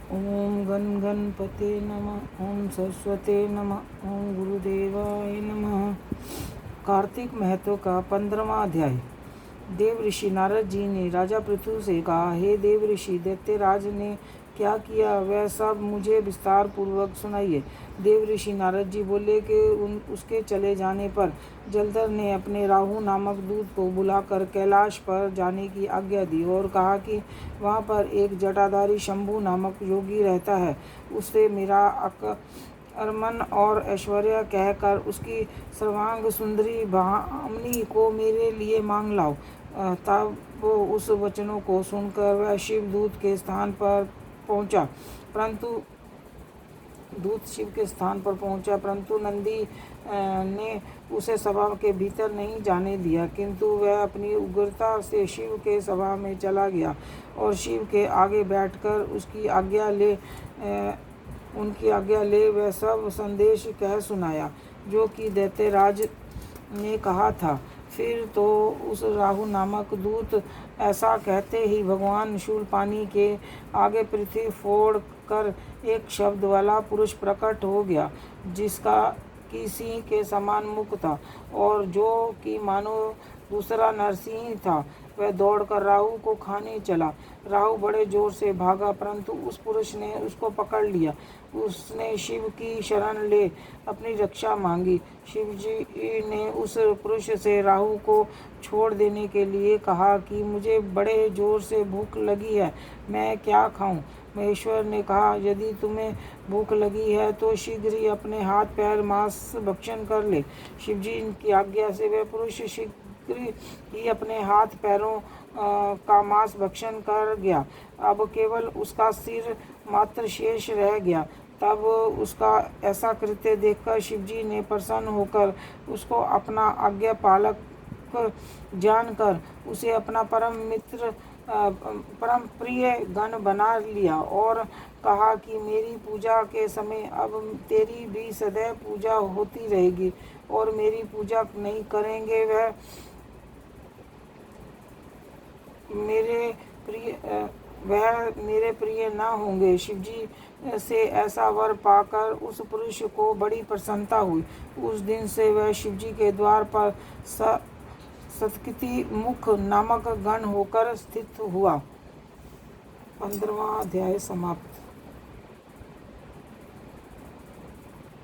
ओम गण गणपते नमः। ओम सरस्वते नमः। ओम गुरुदेवाय नमः। कार्तिक महत्व का 15वां अध्याय। देव ऋषि नारद जी ने राजा पृथु से कहा, हे देव ऋषि, दैत्यराज ने क्या किया वह सब मुझे विस्तार पूर्वक सुनाइए। देव ऋषि नारद जी बोले कि उसके चले जाने पर जलधर ने अपने राहु नामक दूत को बुलाकर कैलाश पर जाने की आज्ञा दी और कहा कि वहाँ पर एक जटाधारी शंभु नामक योगी रहता है, उससे मेरा अरमन और ऐश्वर्य कहकर उसकी सर्वांग सुंदरी भामिनी को मेरे लिए मांग लाओ। तब वो उस वचनों को सुनकर वह शिवदूत के स्थान पर पहुंचा, परंतु नंदी ने उसे सभा के भीतर नहीं जाने दिया, किंतु वह अपनी उग्रता से शिव के सभा में चला गया और शिव के आगे बैठकर उनकी आज्ञा ले वह सब संदेश कह सुनाया जो कि दैत्यराज ने कहा था। फिर तो उस राहु नामक दूत ऐसा कहते ही भगवान शूलपाणी के आगे पृथ्वी फोड़ कर एक शब्द वाला पुरुष प्रकट हो गया, जिसका की सिंह के समान मुख था और जो कि मानो दूसरा नरसिंह था। वह दौड़कर राहु को खाने चला। राहु बड़े जोर से भागा, परंतु उस पुरुष ने उसको पकड़ लिया। उसने शिव की शरण ले अपनी रक्षा मांगी। शिवजी ने उस पुरुष से राहु को छोड़ देने के लिए कहा कि मुझे बड़े जोर से भूख लगी है, मैं क्या खाऊं। महेश्वर ने कहा, यदि तुम्हें भूख लगी है तो शीघ्र ही अपने हाथ पैर मांस भक्षण कर ले। शिवजी की आज्ञा से वह पुरुष शीघ्र ही अपने हाथ पैरों का मांस भक्षण कर गया। अब केवल उसका सिर मात्र शेष रह गया। तब उसका ऐसा कृत्य देखकर शिवजी ने प्रसन्न होकर उसको अपना आज्ञा पालक जानकर उसे अपना परम प्रिय गण बना लिया और कहा कि मेरी पूजा के समय अब तेरी भी सदैव पूजा होती रहेगी, और मेरी पूजा नहीं करेंगे वह मेरे प्रिय न होंगे। शिवजी से ऐसा वर पाकर उस पुरुष को बड़ी प्रसन्नता हुई। उस दिन से वह शिवजी के द्वार पर सतकिति मुख नामक गण होकर स्थित हुआ। 15वां अध्याय समाप्त।